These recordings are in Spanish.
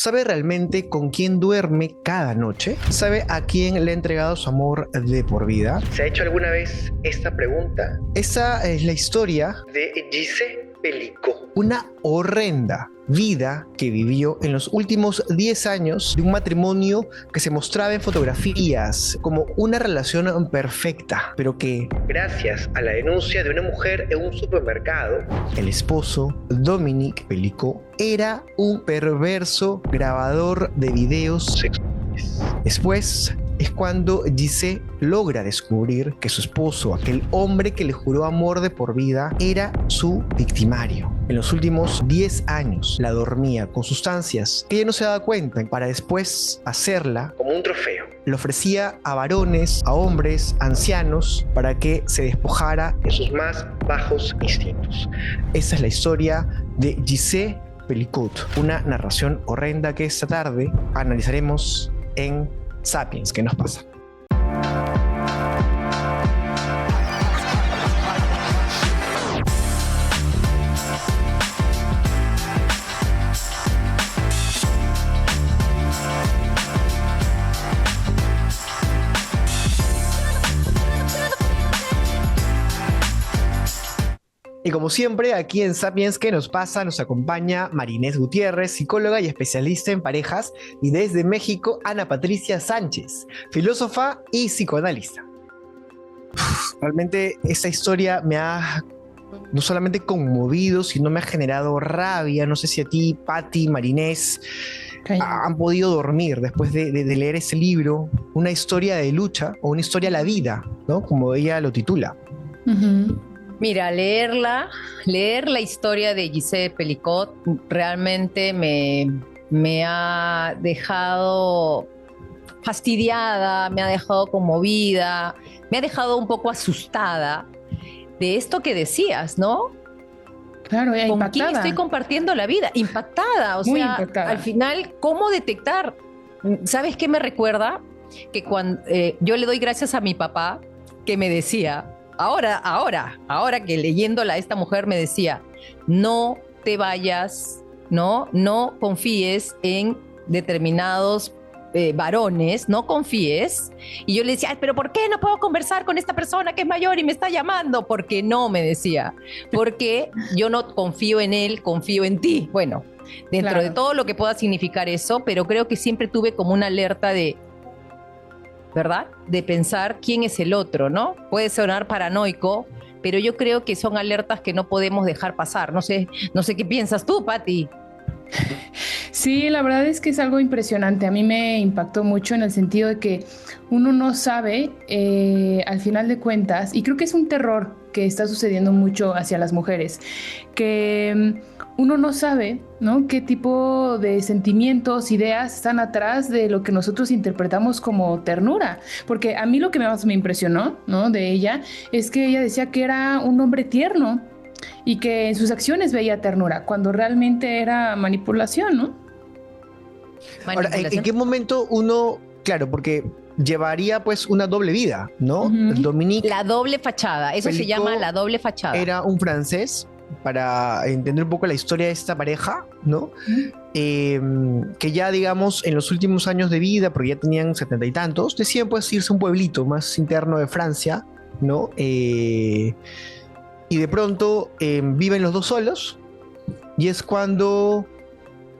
¿Sabe realmente con quién duerme cada noche? ¿Sabe a quién le ha entregado su amor de por vida? ¿Se ha hecho alguna vez esta pregunta? Esa es la historia de Giselle Pelicot, una horrenda vida que vivió en los últimos 10 años de un matrimonio que se mostraba en fotografías como una relación perfecta, pero que, gracias a la denuncia de una mujer en un supermercado, el esposo, Dominique Pelicot, era un perverso grabador de videos sexuales. Después es cuando Giselle logra descubrir que su esposo, aquel hombre que le juró amor de por vida, era su victimario. En los últimos 10 años la dormía con sustancias que ella no se daba cuenta para después hacerla como un trofeo. Le ofrecía a varones, a hombres, ancianos, para que se despojara de sus más bajos instintos. Esa es la historia de Giselle Pelicot, una narración horrenda que esta tarde analizaremos en Sapiens. ¿Qué nos pasa? Y como siempre, aquí en Sapiens, ¿qué nos pasa? Nos acompaña Marinés Gutiérrez, psicóloga y especialista en parejas, y desde México, Ana Patricia Sánchez, filósofa y psicoanalista. Realmente esta historia me ha no solamente conmovido, sino me ha generado rabia. No sé si a ti, Patti, Marinés, han podido dormir después de leer ese libro, una historia de lucha o una historia a la vida, ¿no? Como ella lo titula. Mira, leer la historia de Giselle Pelicot realmente me ha dejado fastidiada, me ha dejado conmovida, me ha dejado un poco asustada de esto que decías, ¿no? Claro, ya ¿Con impactada. quién estoy compartiendo la vida? Impactada, o Muy sea, impactada. al final, ¿cómo detectar? ¿Sabes qué me recuerda? Que cuando yo le doy gracias a mi papá, que me decía, ahora que leyéndola esta mujer me decía, no te vayas, no confíes en determinados varones, no confíes. Y yo le decía, ay, pero ¿por qué no puedo conversar con esta persona que es mayor y me está llamando? Porque no, me decía, porque yo no confío en él, confío en ti. Bueno, dentro de todo lo que pueda significar eso, pero creo que siempre tuve como una alerta de, ¿verdad? De pensar quién es el otro, ¿no? Puede sonar paranoico, pero yo creo que son alertas que no podemos dejar pasar. No sé qué piensas tú, Patti. Sí, la verdad es que es algo impresionante. A mí me impactó mucho en el sentido de que uno no sabe, al final de cuentas, y creo que es un terror que está sucediendo mucho hacia las mujeres, que uno no sabe, ¿no?, qué tipo de sentimientos, ideas están atrás de lo que nosotros interpretamos como ternura. Porque a mí lo que más me impresionó, ¿no?, de ella es que ella decía que era un hombre tierno y que en sus acciones veía ternura, cuando realmente era manipulación, ¿no? Ahora, ¿en qué momento uno, claro, porque llevaría pues una doble vida, ¿no? Dominique, la doble fachada, eso se llama la doble fachada. Era un francés, para entender un poco la historia de esta pareja, ¿no? Que ya, digamos, en los últimos años de vida, porque ya tenían 70 y tantos, decían pues irse a un pueblito más interno de Francia, ¿no? Y de pronto viven los dos solos, y es cuando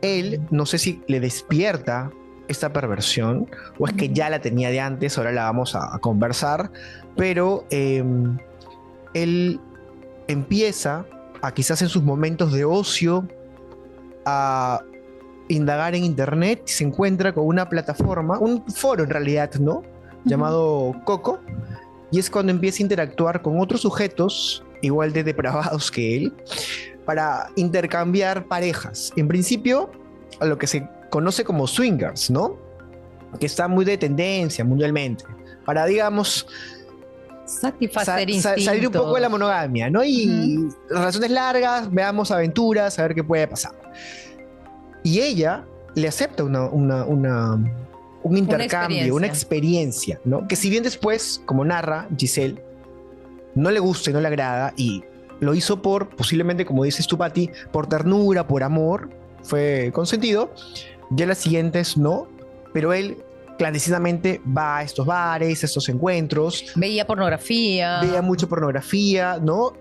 él, no sé si le despierta esta perversión, o es que ya la tenía de antes, ahora la vamos a conversar, pero él empieza a, quizás en sus momentos de ocio, a indagar en internet, y se encuentra con una plataforma, un foro en realidad, ¿no?, llamado Coco, y es cuando empieza a interactuar con otros sujetos igual de depravados que él, para intercambiar parejas. En principio, a lo que se conoce como swingers, ¿no?, que está muy de tendencia mundialmente, para, digamos, salir un poco de la monogamia, ¿no? Y relaciones largas, veamos aventuras, a ver qué puede pasar. Y ella le acepta un intercambio, una experiencia, ¿no? Que si bien después, como narra Giselle, no le gusta y no le agrada, y lo hizo posiblemente, como dices tú, Patti, por ternura, por amor, fue consentido, Ya las siguientes no, pero él clandestinamente va a estos bares, a estos encuentros. Veía pornografía. Veía mucho pornografía, ¿no?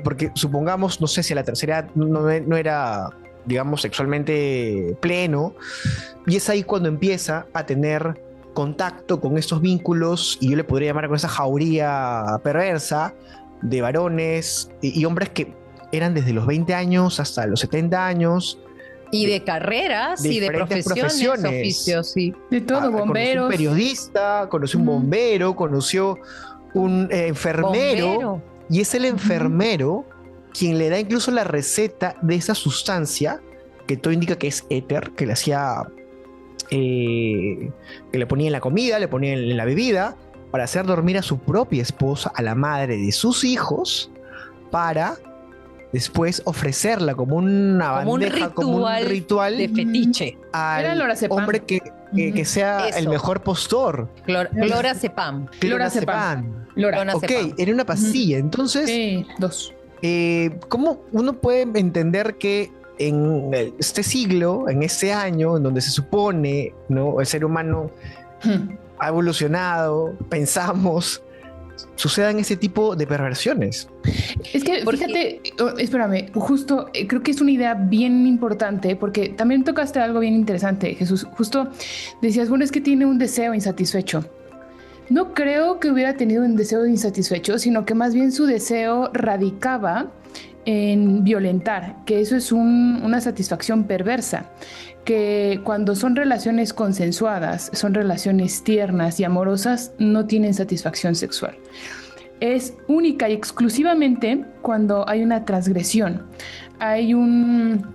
Porque supongamos, no sé si a la tercera edad no era, digamos, sexualmente pleno, y es ahí cuando empieza a tener contacto con estos vínculos, y yo le podría llamar con esa jauría perversa de varones y hombres que eran desde los 20 años hasta los 70 años. Y de carreras y de profesiones, oficios, sí. De todo, bomberos. Conoció un periodista, conoció un bombero, conoció un enfermero. Bombero. Y es el enfermero quien le da incluso la receta de esa sustancia que todo indica que es éter, que le hacía, que le ponía en la comida, le ponía en la bebida, para hacer dormir a su propia esposa, a la madre de sus hijos, para después ofrecerla como una bandeja, como un ritual de fetiche al hombre que sea el mejor postor. Clorazepam. Ok, era una pastilla. Entonces, ¿cómo uno puede entender que en este siglo, en este año, en donde se supone, ¿no?, el ser humano ha evolucionado, pensamos, sucedan ese tipo de perversiones? Es que, fíjate, espérame, justo creo que es una idea bien importante, porque también tocaste algo bien interesante, Jesús. Justo decías, bueno, es que tiene un deseo insatisfecho. No creo que hubiera tenido un deseo insatisfecho, sino que más bien su deseo radicaba en violentar, que eso es una satisfacción perversa, que cuando son relaciones consensuadas, son relaciones tiernas y amorosas, no tienen satisfacción sexual. Es única y exclusivamente cuando hay una transgresión. Hay una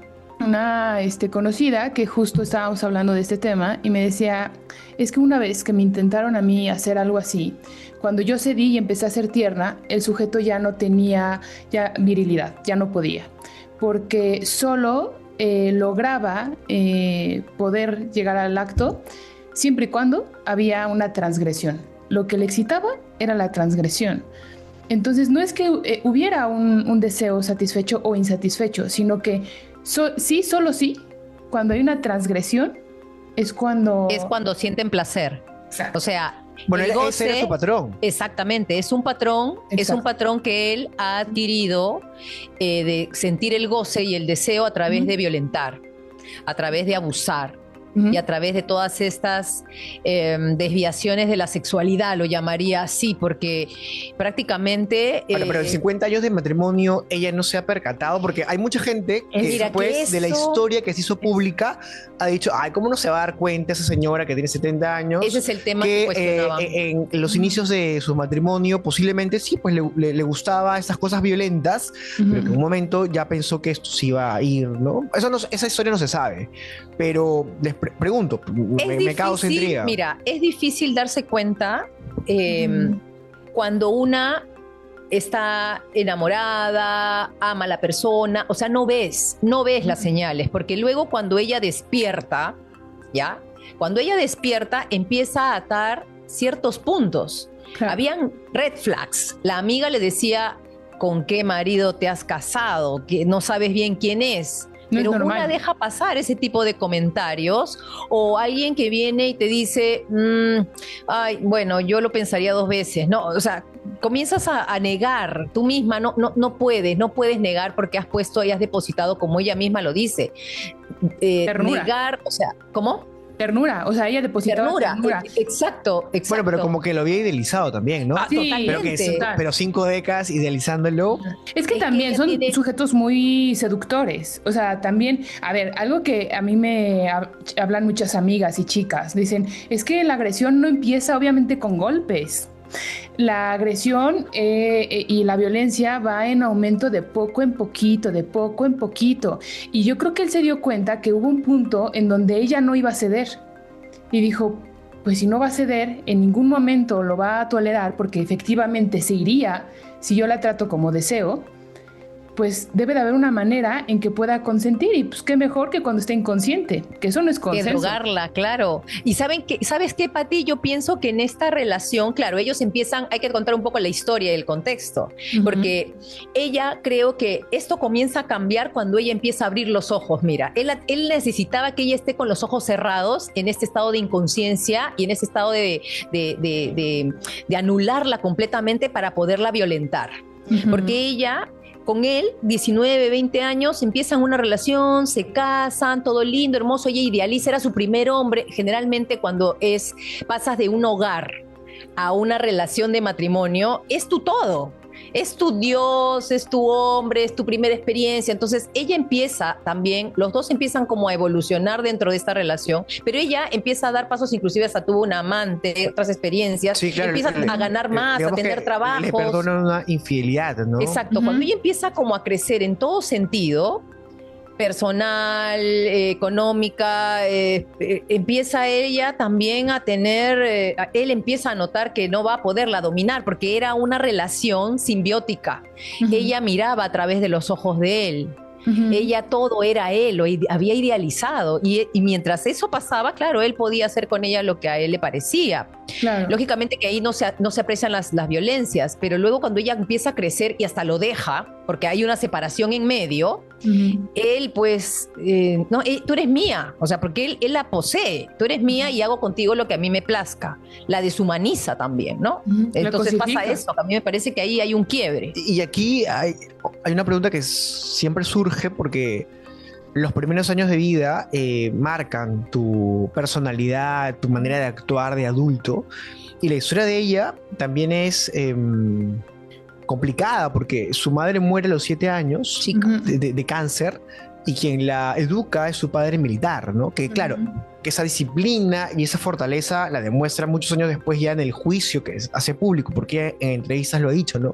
conocida que justo estábamos hablando de este tema y me decía, es que una vez que me intentaron a mí hacer algo así, cuando yo cedí y empecé a ser tierna, el sujeto ya no tenía virilidad, ya no podía, porque solo lograba poder llegar al acto siempre y cuando había una transgresión. Lo que le excitaba era la transgresión. Entonces no es que hubiera un deseo satisfecho o insatisfecho, sino que solo sí, cuando hay una transgresión es cuando sienten placer. Exacto. O sea, bueno, ese era su patrón. Exactamente, es un patrón. Exacto. Es un patrón que él ha adquirido de sentir el goce y el deseo a través de violentar, a través de abusar. Y a través de todas estas desviaciones de la sexualidad, lo llamaría así, porque prácticamente... pero en 50 años de matrimonio ella no se ha percatado, porque hay mucha gente que después de la historia que se hizo pública ha dicho, ay, ¿cómo no se va a dar cuenta esa señora que tiene 70 años? Ese es el tema que cuestionaba. En los inicios de su matrimonio posiblemente sí, pues le gustaba estas cosas violentas, pero que en un momento ya pensó que esto se iba a ir, ¿no? Esa historia no se sabe, pero les pregunto, me causa intriga. Mira, es difícil darse cuenta cuando una está enamorada, ama a la persona, o sea, no ves las señales, porque luego cuando ella despierta, ¿ya? Cuando ella despierta empieza a atar ciertos puntos. Claro. Habían red flags. La amiga le decía, ¿con qué marido te has casado? Que no sabes bien quién es. Pero una deja pasar ese tipo de comentarios, o alguien que viene y te dice, ay, bueno, yo lo pensaría 2 veces, ¿no? O sea, comienzas a negar tú misma, no puedes negar porque has puesto y has depositado, como ella misma lo dice. Negar, o sea, ¿cómo? Ternura, o sea, ella depositaba ternura. Exacto. Bueno, pero como que lo había idealizado también, ¿no? Sí, pero 5 décadas idealizándolo. Es que también son sujetos muy seductores. O sea, también, a ver, algo que a mí me hablan muchas amigas y chicas, dicen, es que la agresión no empieza obviamente con golpes. La agresión y la violencia va en aumento de poco en poquito, y yo creo que él se dio cuenta que hubo un punto en donde ella no iba a ceder y dijo, pues si no va a ceder, en ningún momento lo va a tolerar, porque efectivamente se iría si yo la trato como deseo, pues debe de haber una manera en que pueda consentir, y pues qué mejor que cuando esté inconsciente, que eso no es consenso. Que drogarla, claro. Y ¿sabes qué, Pati? Yo pienso que en esta relación, claro, ellos empiezan, hay que contar un poco la historia y el contexto, porque ella, creo que esto comienza a cambiar cuando ella empieza a abrir los ojos. Mira, él necesitaba que ella esté con los ojos cerrados en este estado de inconsciencia y en ese estado de anularla completamente para poderla violentar. Porque ella, con él, 19, 20 años, empiezan una relación, se casan, todo lindo, hermoso, ella idealiza, era su primer hombre. Generalmente cuando pasas de un hogar a una relación de matrimonio, es tu todo. Es tu Dios, es tu hombre, es tu primera experiencia. Entonces ella empieza también, los dos empiezan como a evolucionar dentro de esta relación, pero ella empieza a dar pasos, inclusive hasta tuvo un amante, otras experiencias, sí, claro, empiezan a ganar más, a tener trabajos. Le perdonan una infidelidad, ¿no? Exacto, cuando ella empieza como a crecer en todo sentido, personal, económica, empieza ella también a tener, él empieza a notar que no va a poderla dominar porque era una relación simbiótica. Ella miraba a través de los ojos de él. Ella todo era él, lo había idealizado y mientras eso pasaba, claro, él podía hacer con ella lo que a él le parecía. Claro. Lógicamente que ahí no se aprecian las violencias, pero luego cuando ella empieza a crecer y hasta lo deja, porque hay una separación en medio, él pues, no, tú eres mía, o sea, porque él la posee, tú eres mía y hago contigo lo que a mí me plazca. La deshumaniza también, ¿no? Entonces pasa eso, a mí me parece que ahí hay un quiebre. Y aquí hay una pregunta que siempre surge porque los primeros años de vida marcan tu personalidad, tu manera de actuar de adulto, y la historia de ella también es complicada porque su madre muere a los 7 años de cáncer, y quien la educa es su padre militar, ¿no? Que claro, que esa disciplina y esa fortaleza la demuestra muchos años después ya en el juicio que hace público, porque en entrevistas lo ha dicho, ¿no?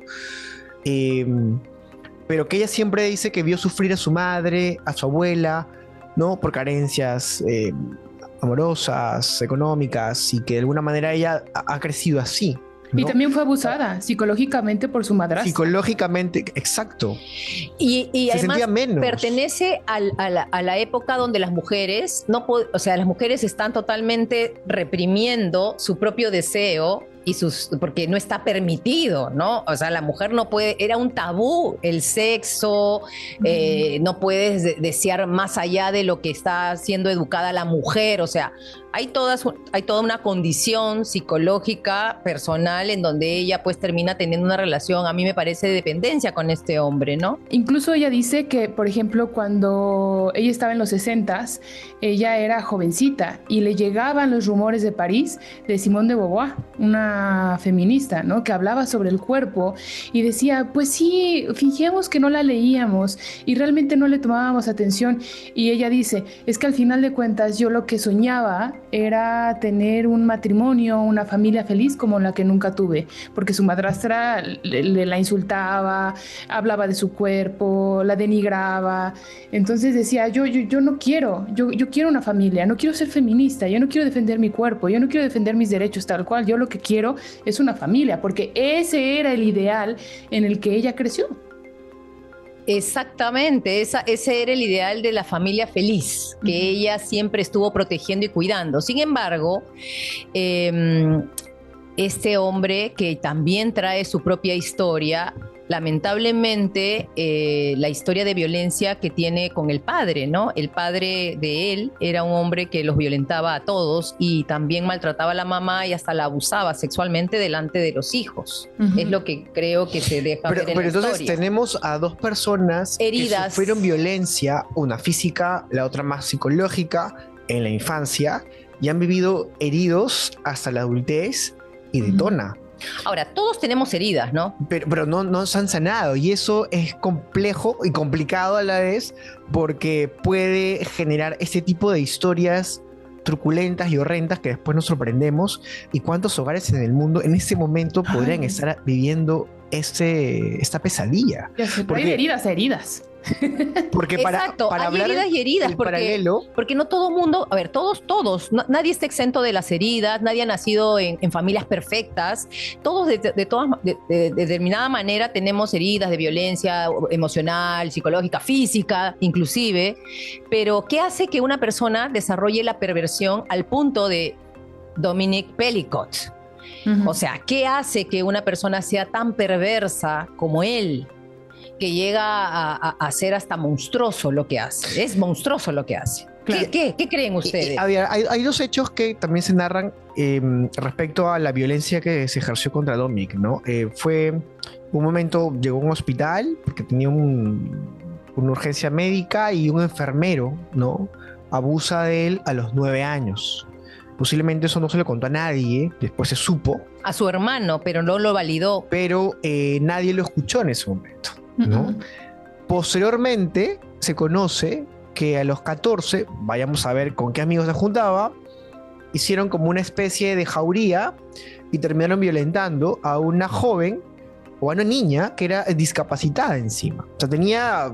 Pero que ella siempre dice que vio sufrir a su madre, a su abuela, ¿no? Por carencias amorosas, económicas, y que de alguna manera ella ha crecido así, ¿no? Y también fue abusada psicológicamente por su madrastra. Psicológicamente, exacto. Y se además sentía menos. Pertenece a la época donde las mujeres, las mujeres están totalmente reprimiendo su propio deseo porque no está permitido, ¿no? O sea, la mujer no puede, era un tabú el sexo, no puedes desear más allá de lo que está siendo educada la mujer, o sea, hay toda una condición psicológica, personal, en donde ella pues termina teniendo una relación, a mí me parece, de dependencia con este hombre, ¿no? Incluso ella dice que, por ejemplo, cuando ella estaba en los 60s, ella era jovencita y le llegaban los rumores de París de Simone de Beauvoir, una feminista, ¿no? Que hablaba sobre el cuerpo y decía, pues sí, fingíamos que no la leíamos y realmente no le tomábamos atención. Y ella dice, es que al final de cuentas yo lo que soñaba era tener un matrimonio, una familia feliz como la que nunca tuve, porque su madrastra la insultaba, hablaba de su cuerpo, la denigraba. Entonces decía, yo no quiero, yo quiero una familia, no quiero ser feminista, yo no quiero defender mi cuerpo, yo no quiero defender mis derechos tal cual, yo lo que quiero es una familia, porque ese era el ideal en el que ella creció. Exactamente, ese era el ideal de la familia feliz, que ella siempre estuvo protegiendo y cuidando. Sin embargo, este hombre que también trae su propia historia, lamentablemente la historia de violencia que tiene con el padre, ¿no? El padre de él era un hombre que los violentaba a todos y también maltrataba a la mamá y hasta la abusaba sexualmente delante de los hijos. Es lo que creo que se deja ver en la entonces historia. Tenemos a dos personas heridas, que sufrieron violencia, una física, la otra más psicológica, en la infancia, y han vivido heridos hasta la adultez y detona. Ahora, todos tenemos heridas, ¿no? Pero no se han sanado, y eso es complejo y complicado a la vez, porque puede generar ese tipo de historias truculentas y horrendas que después nos sorprendemos. ¿Y cuántos hogares en el mundo en ese momento podrían estar viviendo esta pesadilla? Porque hay heridas a heridas. Porque Exacto, para hay hablar heridas y heridas, el paralelo, porque no todo mundo, a ver, todos, nadie está exento de las heridas, nadie ha nacido en familias perfectas, todos de determinada manera tenemos heridas de violencia emocional, psicológica, física, inclusive, pero ¿qué hace que una persona desarrolle la perversión al punto de Dominic Pellicott? Ujú. O sea, ¿qué hace que una persona sea tan perversa como él? Que llega a ser hasta monstruoso lo que hace. Es monstruoso lo que hace. Claro. ¿Qué creen ustedes? a ver, hay dos hechos que también se narran respecto a la violencia que se ejerció contra Dominic, ¿no? Fue un momento, llegó a un hospital porque tenía una urgencia médica y un enfermero, ¿no? Abusa de él a los 9 años. Posiblemente eso no se lo contó a nadie, después se supo, A su hermano, pero no lo validó. pero nadie lo escuchó en ese momento, ¿no? Ujú. Posteriormente se conoce que a los 14, vayamos a ver con qué amigos se juntaba, hicieron como una especie de jauría y terminaron violentando a una joven o a una niña que era discapacitada encima. O sea,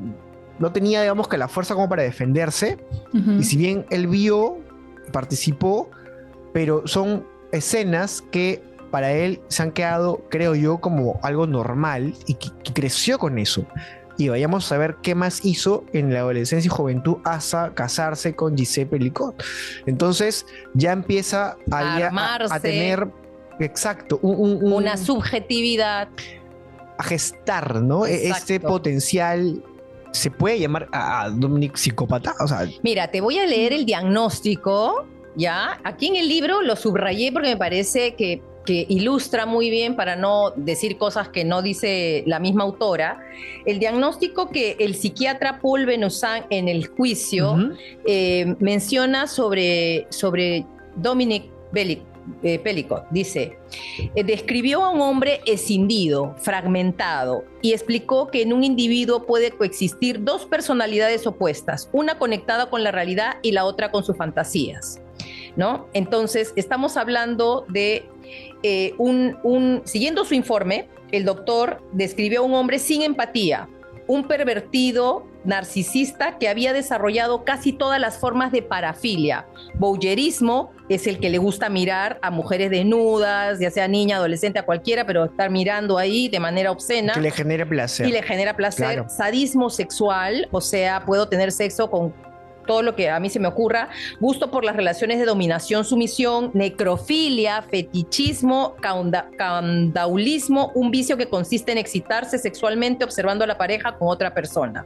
no tenía, digamos, que la fuerza como para defenderse. Ujú. Y si bien él vio, participó, pero son escenas que para él se han quedado, creo yo, como algo normal y que creció con eso. Y vayamos a ver qué más hizo en la adolescencia y juventud hasta casarse con Giselle Pellicott. Entonces ya empieza Armarse. a tener, exacto, Una subjetividad. a gestar, ¿no? Exacto. Este potencial. ¿Se puede llamar a Dominic psicópata? O sea, Mira, te voy a leer el diagnóstico, ¿ya? Aquí en el libro lo subrayé porque me parece que ilustra muy bien, para no decir cosas que no dice la misma autora, el diagnóstico que el psiquiatra Paul Benussan en el juicio menciona sobre Dominic Pellicott. Dice, describió a un hombre escindido, fragmentado, y explicó que en un individuo puede coexistir dos personalidades opuestas, una conectada con la realidad y la otra con sus fantasías, ¿no? Entonces, estamos hablando de siguiendo su informe, el doctor describió a un hombre sin empatía, un pervertido narcisista que había desarrollado casi todas las formas de parafilia. Voyeurismo es el que le gusta mirar a mujeres desnudas, ya sea niña, adolescente, a cualquiera, pero estar mirando ahí de manera obscena. que le genera placer. Y le genera placer. Claro. Sadismo sexual, o sea, puedo tener sexo con todo lo que a mí se me ocurra, gusto por las relaciones de dominación, sumisión, necrofilia, fetichismo, candaulismo, un vicio que consiste en excitarse sexualmente observando a la pareja con otra persona.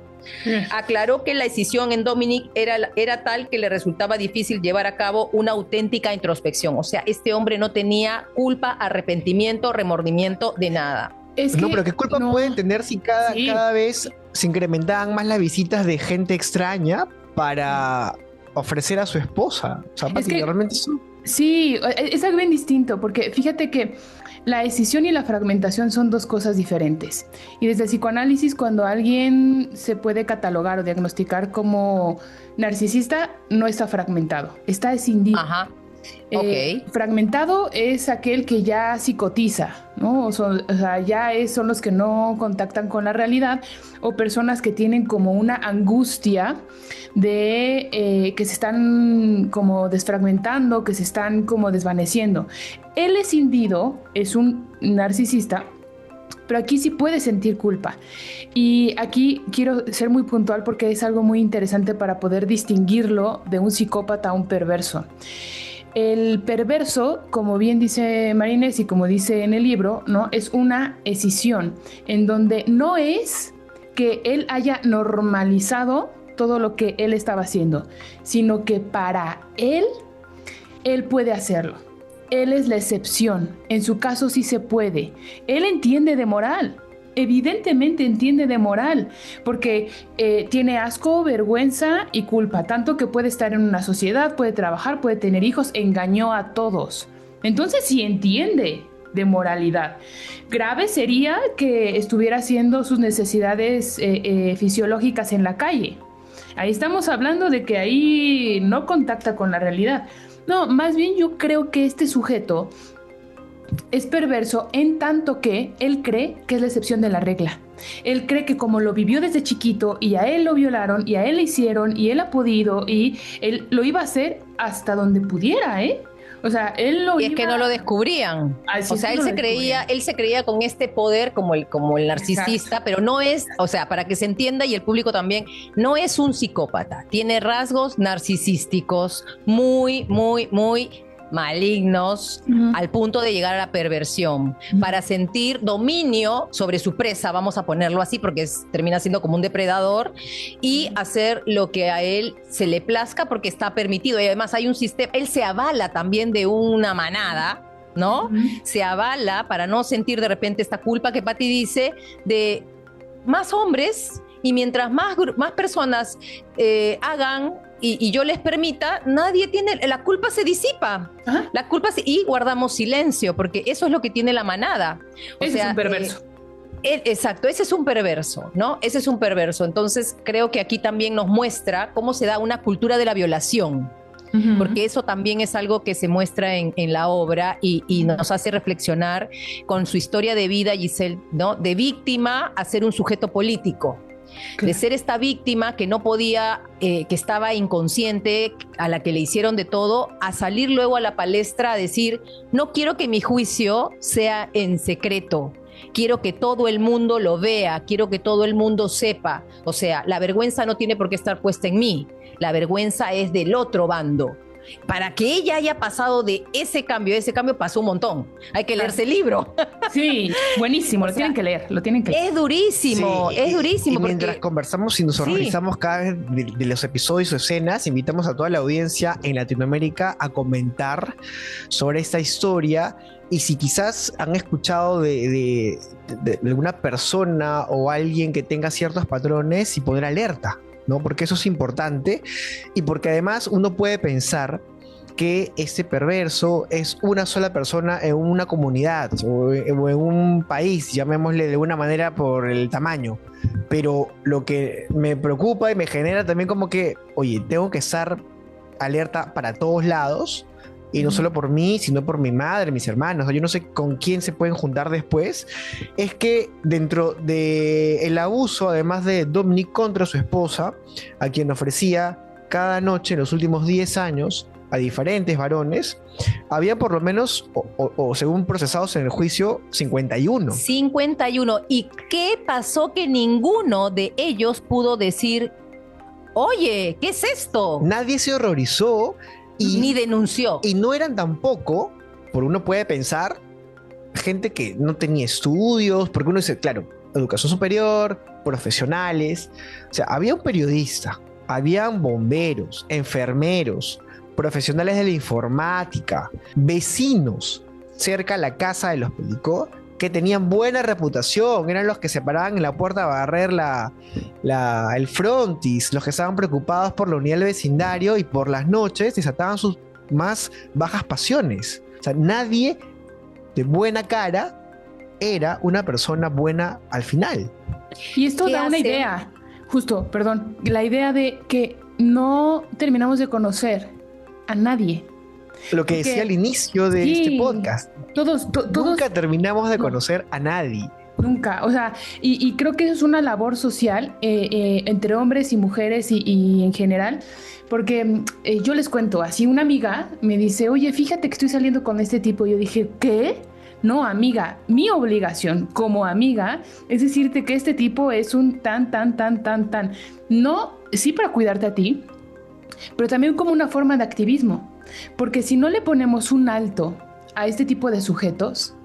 Aclaró que la escisión en Dominic era tal que le resultaba difícil llevar a cabo una auténtica introspección. O sea, este hombre no tenía culpa, arrepentimiento, remordimiento de nada. No, pero ¿qué culpa pueden tener si cada vez se incrementaban más las visitas de gente extraña para ofrecer a su esposa? O sea, Es que, realmente eso... Sí, es algo bien distinto, porque fíjate que la escisión y la fragmentación son dos cosas diferentes. Y desde el psicoanálisis, cuando alguien se puede catalogar o diagnosticar como narcisista, no está fragmentado, está escindido. Ajá. Okay. Fragmentado es aquel que ya psicotiza, ¿no? O sea, ya son los que no contactan con la realidad, o personas que tienen como una angustia de que se están como desfragmentando, que se están como desvaneciendo. El escindido es un narcisista, pero aquí sí puede sentir culpa. Y aquí quiero ser muy puntual porque es algo muy interesante para poder distinguirlo de un psicópata a un perverso. El perverso, como bien dice Marinés y como dice en el libro, ¿no? Es una escisión en donde no es que él haya normalizado todo lo que él estaba haciendo, sino que para él puede hacerlo. Él es la excepción. En su caso sí se puede. Él entiende de moral. Evidentemente entiende de moral, porque tiene asco, vergüenza y culpa, tanto que puede estar en una sociedad, puede trabajar, puede tener hijos, engañó a todos. Entonces sí entiende de moralidad. Grave sería que estuviera haciendo sus necesidades fisiológicas en la calle. Ahí estamos hablando de que ahí no contacta con la realidad. No, más bien yo creo que este sujeto es perverso en tanto que él cree que es la excepción de la regla. Él cree que como lo vivió desde chiquito y a él lo violaron y a él le hicieron y él ha podido y él lo iba a hacer hasta donde pudiera, ¿eh? O sea, él lo y es iba... que no lo descubrían. Así O sea, es que él se creía con este poder como el narcisista, pero no es, o sea, para que se entienda y el público también, no es un psicópata. Tiene rasgos narcisísticos muy, muy, muy malignos, al punto de llegar a la perversión, para sentir dominio sobre su presa, vamos a ponerlo así, porque termina siendo como un depredador, y hacer lo que a él se le plazca porque está permitido. Y además hay un sistema, él se avala también de una manada, ¿no? Se avala para no sentir de repente esta culpa que Patti dice de más hombres, y mientras más personas hagan y yo les permita, nadie tiene, la culpa se disipa. ¿Ah? La culpa y guardamos silencio, porque eso es lo que tiene la manada. Ese es un perverso. Exacto, ese es un perverso, ¿no? Ese es un perverso. Entonces creo que aquí también nos muestra cómo se da una cultura de la violación. Porque eso también es algo que se muestra en la obra y nos hace reflexionar con su historia de vida, Giselle, ¿no? De víctima a ser un sujeto político. De ser esta víctima que no podía, que estaba inconsciente, a la que le hicieron de todo, a salir luego a la palestra a decir, no quiero que mi juicio sea en secreto, quiero que todo el mundo lo vea, quiero que todo el mundo sepa. O sea, la vergüenza no tiene por qué estar puesta en mí, la vergüenza es del otro bando. Para que ella haya pasado de ese cambio pasó un montón. Hay que leerse el libro. Sí, buenísimo, lo tienen que leer. Es durísimo, sí, es durísimo. Y mientras conversamos y nos horrorizamos cada vez de los episodios o escenas, invitamos a toda la audiencia en Latinoamérica a comentar sobre esta historia. Y si quizás han escuchado de alguna persona o alguien que tenga ciertos patrones, y poner alerta, ¿no? Porque eso es importante, y porque además uno puede pensar que este perverso es una sola persona en una comunidad o en un país, llamémosle de una manera por el tamaño, pero lo que me preocupa y me genera también como que, oye, tengo que estar alerta para todos lados, y no solo por mí, sino por mi madre, mis hermanos. Yo no sé con quién se pueden juntar después. Es que dentro del abuso, además de Dominic contra su esposa, a quien ofrecía cada noche en los últimos 10 años a diferentes varones, había por lo menos, o según procesados en el juicio, 51. 51. ¿Y qué pasó que ninguno de ellos pudo decir, oye, ¿qué es esto? Nadie se horrorizó. Ni denunció. Y no eran tampoco, por uno puede pensar, gente que no tenía estudios, porque uno dice, claro, educación superior, profesionales. O sea, había un periodista, habían bomberos, enfermeros, profesionales de la informática, vecinos cerca a la casa de los Pelicó, que tenían buena reputación, eran los que se paraban en la puerta a barrer el frontis, los que estaban preocupados por la unidad del vecindario y por las noches desataban sus más bajas pasiones. O sea, nadie de buena cara era una persona buena al final. Y esto da una idea, justo, perdón, la idea de que no terminamos de conocer a nadie. Lo que decía al inicio de este podcast. Todos nunca terminamos de conocer a nadie. Nunca, o sea, y creo que eso es una labor social entre hombres y mujeres y en general, porque yo les cuento, así una amiga me dice, oye, fíjate que estoy saliendo con este tipo. Yo dije, ¿qué? No, amiga, mi obligación como amiga es decirte que este tipo es un tan. No, sí, para cuidarte a ti, pero también como una forma de activismo. Porque si no le ponemos un alto a este tipo de sujetos,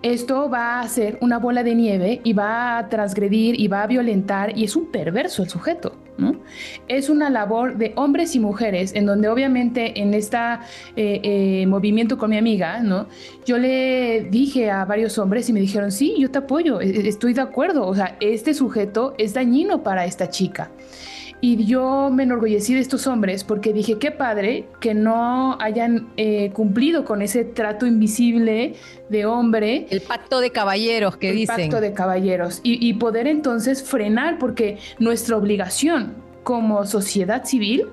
esto va a ser una bola de nieve y va a transgredir y va a violentar, y es un perverso el sujeto, ¿no? Es una labor de hombres y mujeres, en donde obviamente en este movimiento con mi amiga, ¿no? Yo le dije a varios hombres y me dijeron, sí, yo te apoyo, estoy de acuerdo, o sea, este sujeto es dañino para esta chica. Y yo me enorgullecí de estos hombres porque dije, qué padre que no hayan cumplido con ese trato invisible de hombre. El pacto de caballeros que dicen. El pacto de caballeros. Y poder entonces frenar, porque nuestra obligación como sociedad civil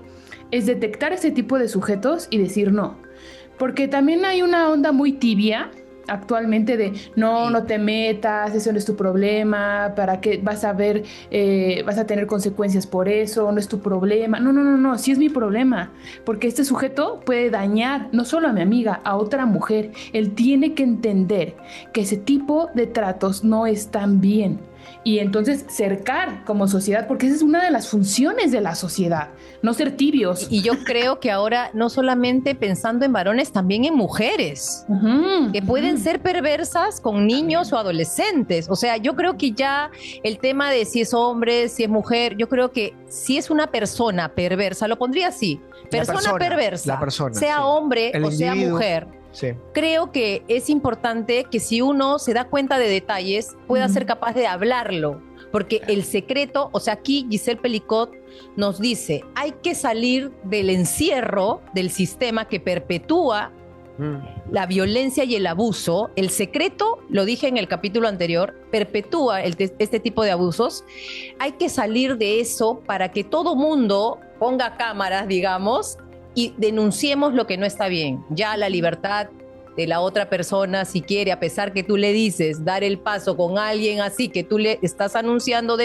es detectar ese tipo de sujetos y decir no. Porque también hay una onda muy tibia actualmente de no te metas, eso no es tu problema, para qué vas a ver, vas a tener consecuencias por eso, no es tu problema. No, sí es mi problema, porque este sujeto puede dañar no solo a mi amiga, a otra mujer. Él tiene que entender que ese tipo de tratos no están bien. Y entonces cercar como sociedad, porque esa es una de las funciones de la sociedad, no ser tibios. Y yo creo que ahora no solamente pensando en varones, también en mujeres, que pueden ser perversas con niños o adolescentes. O sea, yo creo que ya el tema de si es hombre, si es mujer, yo creo que si es una persona perversa, lo pondría así, persona perversa, la persona, sea hombre o sea mujer. Sí. Creo que es importante que si uno se da cuenta de detalles, pueda ser capaz de hablarlo, porque el secreto, o sea, aquí Giselle Pelicot nos dice, hay que salir del encierro del sistema que perpetúa la violencia y el abuso. El secreto, lo dije en el capítulo anterior, perpetúa este tipo de abusos. Hay que salir de eso para que todo mundo ponga cámaras, digamos, y denunciemos lo que no está bien. Ya la libertad de la otra persona, si quiere, a pesar que tú le dices, dar el paso con alguien así, que tú le estás denunciando,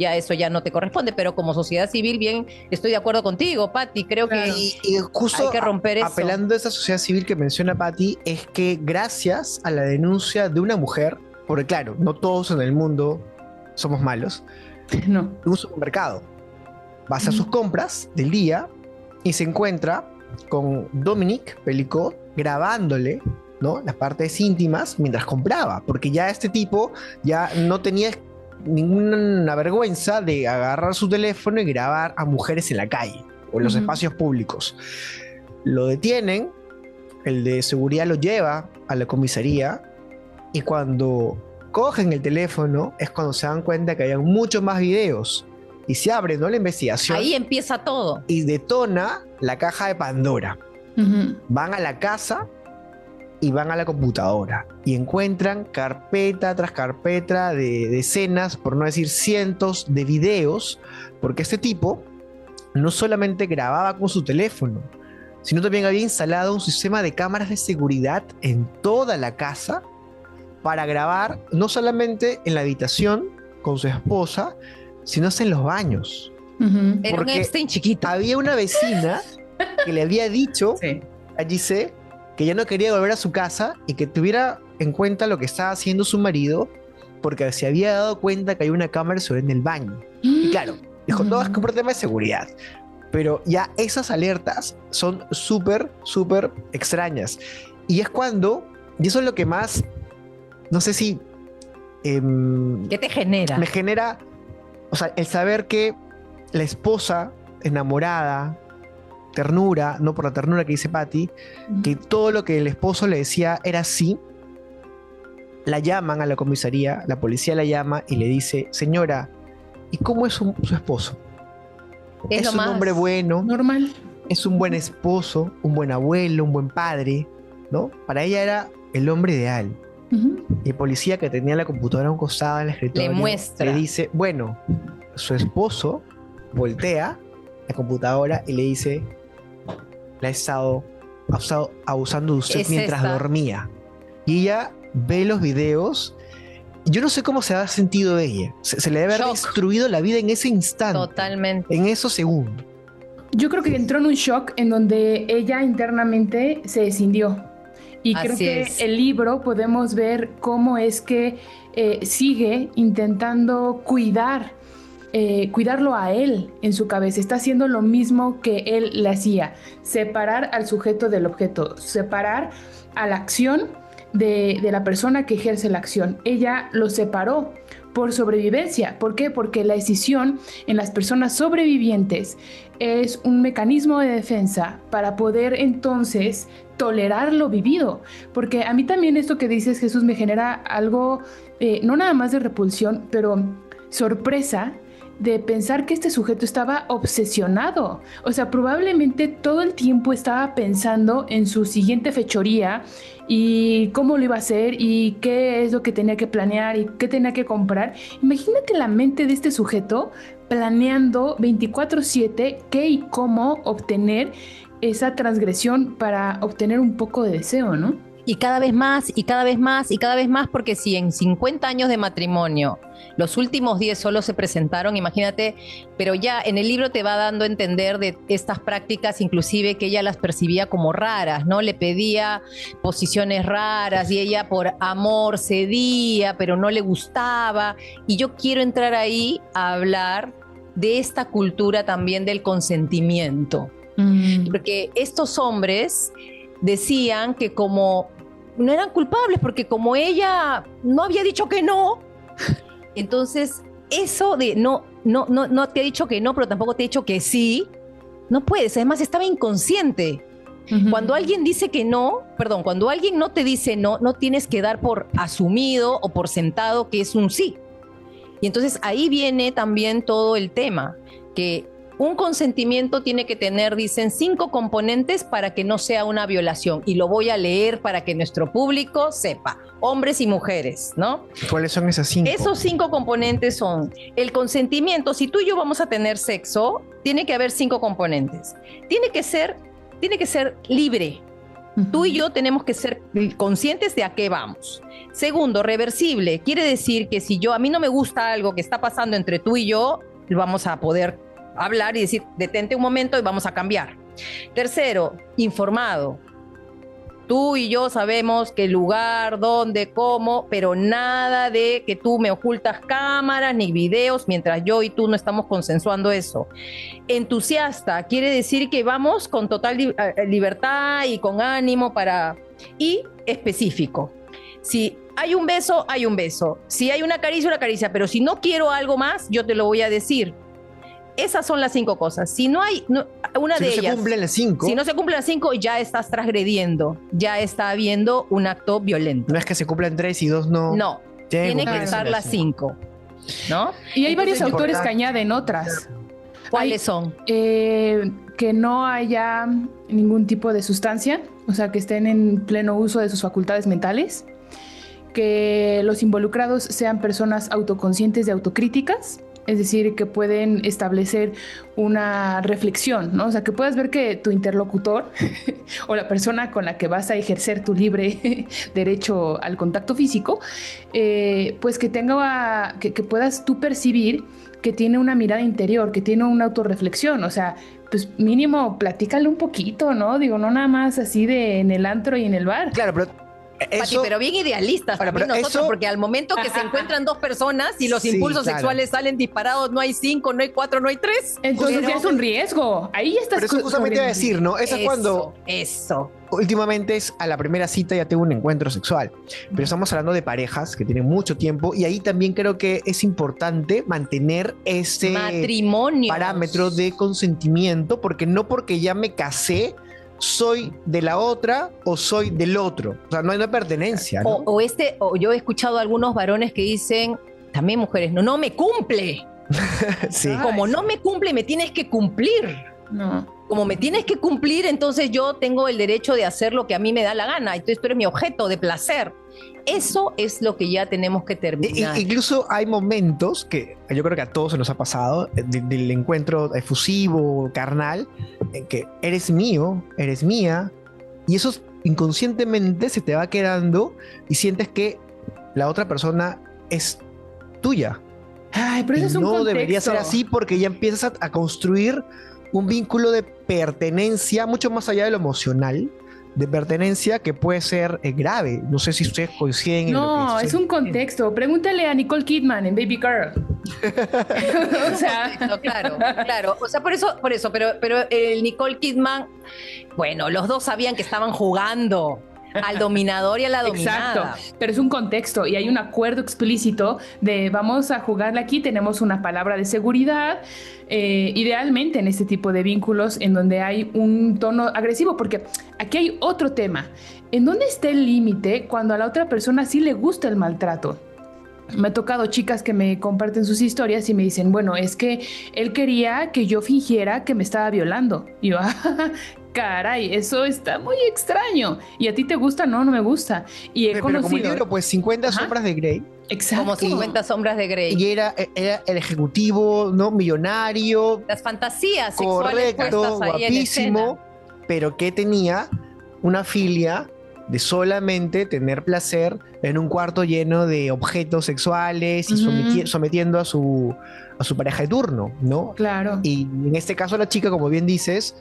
ya eso ya no te corresponde. Pero como sociedad civil, bien, estoy de acuerdo contigo, Patti. Creo que y justo hay que romper eso. Apelando a esa sociedad civil que menciona Patti, es que gracias a la denuncia de una mujer, porque claro, no todos en el mundo somos malos, No. en un supermercado va a hacer sus compras del día y se encuentra con Dominique Pelicot grabándole, ¿no?, las partes íntimas mientras compraba, porque ya este tipo ya no tenía ninguna vergüenza de agarrar su teléfono y grabar a mujeres en la calle o en los espacios públicos. Lo detienen, el de seguridad lo lleva a la comisaría y cuando cogen el teléfono es cuando se dan cuenta que hay muchos más videos. Y se abre, ¿no?, la investigación. Ahí empieza todo. Y detona la caja de Pandora. Van a la casa y van a la computadora. Y encuentran carpeta tras carpeta de decenas, por no decir cientos de videos. Porque este tipo no solamente grababa con su teléfono, sino también había instalado un sistema de cámaras de seguridad en toda la casa para grabar no solamente en la habitación con su esposa, sino en los baños. Era un Epstein chiquito. Había una vecina que le había dicho a Giselle que ya no quería volver a su casa y que tuviera en cuenta lo que estaba haciendo su marido, porque se había dado cuenta que hay una cámara de seguridad en el baño. Y claro, dijo, todo es que por tema de seguridad. Pero ya esas alertas son súper extrañas. Y es cuando, y eso es lo que más, no sé si... ¿qué te genera? Me genera, o sea, el saber que la esposa enamorada, ternura, no por la ternura que dice Patti, que todo lo que el esposo le decía era sí, la llaman a la comisaría, la policía la llama y le dice, señora, ¿y cómo es su esposo? Es un hombre bueno, normal, es un buen esposo, un buen abuelo, un buen padre, ¿no? Para ella era el hombre ideal. Y el policía que tenía la computadora a un costado en el escritorio le muestra, le dice, bueno, su esposo voltea la computadora y le dice, la he estado abusando de usted mientras dormía. Y ella ve los videos. Yo no sé cómo se ha sentido ella. Se le debe haber destruido la vida en ese instante. Totalmente. En esos segundos. Yo creo que entró en un shock en donde ella internamente se escindió. Y creo que el libro podemos ver cómo es que sigue intentando cuidarlo a él en su cabeza. Está haciendo lo mismo que él le hacía. Separar al sujeto del objeto. Separar a la acción de la persona que ejerce la acción. Ella lo separó por sobrevivencia. ¿Por qué? Porque la escisión en las personas sobrevivientes es un mecanismo de defensa para poder entonces tolerar lo vivido. Porque a mí también esto que dices, Jesús, me genera algo, no nada más de repulsión, pero sorpresa de pensar que este sujeto estaba obsesionado. O sea, probablemente todo el tiempo estaba pensando en su siguiente fechoría y cómo lo iba a hacer y qué es lo que tenía que planear y qué tenía que comprar. Imagínate la mente de este sujeto planeando 24/7 qué y cómo obtener esa transgresión para obtener un poco de deseo, ¿no? Y cada vez más, y cada vez más, y cada vez más, porque si en 50 años de matrimonio los últimos 10 solo se presentaron, imagínate, pero ya en el libro te va dando a entender de estas prácticas, inclusive que ella las percibía como raras, ¿no? Le pedía posiciones raras y ella por amor cedía, pero no le gustaba. Y yo quiero entrar ahí a hablar de esta cultura también del consentimiento. Porque estos hombres decían que como no eran culpables, porque como ella no había dicho que no, entonces eso de no te ha dicho que no, pero tampoco te ha dicho que sí, no puedes, además estaba inconsciente. Cuando alguien dice que no, cuando alguien no te dice no, no tienes que dar por asumido o por sentado que es un sí. Y entonces ahí viene también todo el tema, que un consentimiento tiene que tener, dicen, 5 componentes para que no sea una violación. Y lo voy a leer para que nuestro público sepa, hombres y mujeres, ¿no? ¿Cuáles son esas 5? Esos 5 componentes son el consentimiento. Si tú y yo vamos a tener sexo, tiene que haber 5 componentes. Tiene que ser libre. Tú y yo tenemos que ser conscientes de a qué vamos. Segundo, reversible. Quiere decir que si a mí no me gusta algo que está pasando entre tú y yo, vamos a poder hablar y decir, detente un momento y vamos a cambiar. Tercero, informado. Tú y yo sabemos qué lugar, dónde, cómo, pero nada de que tú me ocultas cámaras ni videos mientras yo y tú no estamos consensuando eso. Entusiasta, quiere decir que vamos con total libertad y con ánimo para... Y específico. Si hay un beso, hay un beso. Si hay una caricia, pero si no quiero algo más, yo te lo voy a decir. Esas son las 5 cosas. Si no hay una de ellas... Si no se cumplen las 5, ya estás transgrediendo. Ya está habiendo un acto violento. No es que se cumplan 3 y 2 no. No, tiene que estar las 5. ¿No? Y hay varios autores que añaden otras. ¿Cuáles son? Que no haya ningún tipo de sustancia, o sea, que estén en pleno uso de sus facultades mentales. Que los involucrados sean personas autoconscientes y autocríticas. Es decir, que pueden establecer una reflexión, ¿no? O sea, que puedas ver que tu interlocutor o la persona con la que vas a ejercer tu libre derecho al contacto físico, pues que tenga, que puedas tú percibir que tiene una mirada interior, que tiene una autorreflexión. O sea, pues mínimo platícale un poquito, ¿no? Digo, no nada más así de en el antro y en el bar. Claro, pero... Pati, pero bien idealistas también nosotros, porque al momento que se encuentran 2 personas y los impulsos sexuales salen disparados, no hay 5, no hay 4, no hay 3. Entonces ya es un riesgo. Ahí estás. Pero eso justamente iba a decir, ¿no? Eso es cuando... Eso. Últimamente es a la primera cita ya tengo un encuentro sexual. Pero estamos hablando de parejas que tienen mucho tiempo y ahí también creo que es importante mantener ese matrimonio, parámetro de consentimiento, porque no porque ya me casé soy de la otra o soy del otro. O sea, no hay una pertenencia, ¿no? O yo he escuchado a algunos varones que dicen, también mujeres, no me cumple. Sí. Como no me cumple, me tienes que cumplir. No. Como me tienes que cumplir, entonces yo tengo el derecho de hacer lo que a mí me da la gana. Entonces tú eres mi objeto de placer. Eso es lo que ya tenemos que terminar. Incluso hay momentos que yo creo que a todos se nos ha pasado del encuentro efusivo, carnal, en que eres mío, eres mía, y eso inconscientemente se te va quedando y sientes que la otra persona es tuya. Ay, pero eso es un contexto. No debería ser así porque ya empiezas a construir un vínculo de pertenencia mucho más allá de lo emocional, de pertenencia que puede ser grave. No sé si ustedes coinciden en lo que No, es un contexto. Pregúntale a Nicole Kidman en Baby Girl. O sea, claro. O sea, por eso, pero el Nicole Kidman, bueno, los dos sabían que estaban jugando al dominador y a la dominada. Exacto, pero es un contexto y hay un acuerdo explícito de vamos a jugarle aquí, tenemos una palabra de seguridad, idealmente en este tipo de vínculos en donde hay un tono agresivo, porque aquí hay otro tema. ¿En dónde está el límite cuando a la otra persona sí le gusta el maltrato? Me ha tocado chicas que me comparten sus historias y me dicen, bueno, es que él quería que yo fingiera que me estaba violando. Y yo, caray, eso está muy extraño. ¿Y a ti te gusta? No, no me gusta. Y he conocido... Pero como el libro, pues 50 sombras de Grey. Exacto. Como 50 sombras de Grey. Y era el ejecutivo, ¿no? Millonario. Las fantasías sexuales correcto, puestas ahí guapísimo, en escena. pero que tenía una filia de solamente tener placer en un cuarto lleno de objetos sexuales y sometiendo a su pareja de turno, ¿no? Claro. Y en este caso la chica, como bien dices,